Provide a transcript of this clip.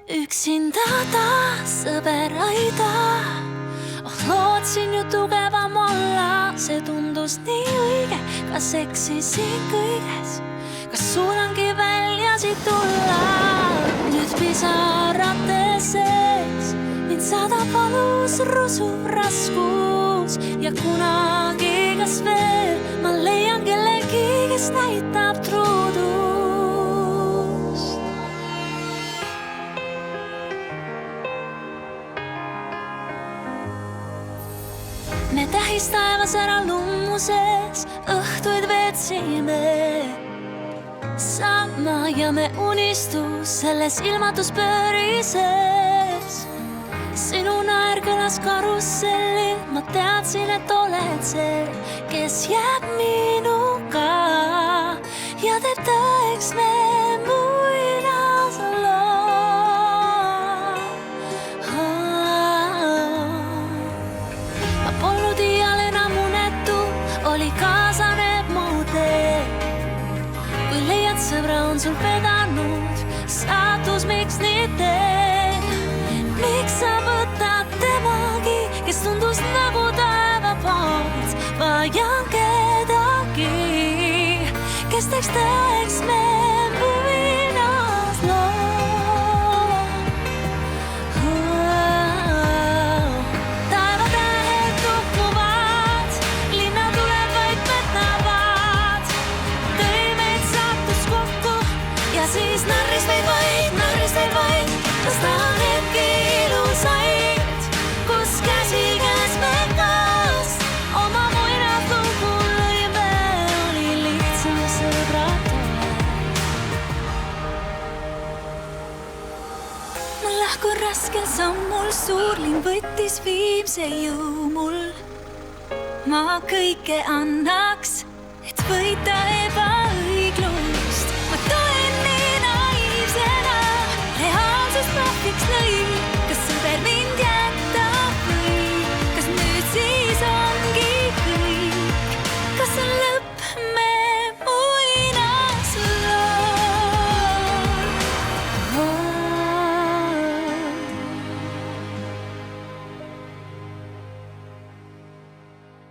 Üksinda taas sõber aida. Lootsin ju tugevam olla, see tundus nii õige. Kas eksisin kõiges? Kas suudangi välja siit tulla? Nüüd pisarate sees mind saadab valus rusuv raskus. Ja kunagi kas veel ma leian kellegi, kes näitab truudust. Me tähistaevas ära lummuses õhtuid veetsime sama ja me unistus selles ilmatus pöörises. Sinu naer kõlas karussellil, ma teadsin, et oled see, kes jääb minuga ja teeb tõeks me muinasloo. Ma polnud iial enam unetu, oli kaasaneb mu tee. Kui leiad sõbra on sul vedanud, saatus miks nii teed? Miks sa võtad temagi, kes tundus nagu taevapaats? Vajan kedagi, kes teeks tõeks me muinasloo. Taevatähed tukkuvad, linna tulevaid petavad. Tõi meid saatus kokku ja siis narris meid vaid. Kas tahan hetki ilusaid, kus käsi käes me kaas oma muinaslugu lõime, oli lihtsam sõbra toel. Ma lahkun raskel sammul, suurlinn võttis viimse jõu mul. Ma kõike annaks, et võita ebaõiglus.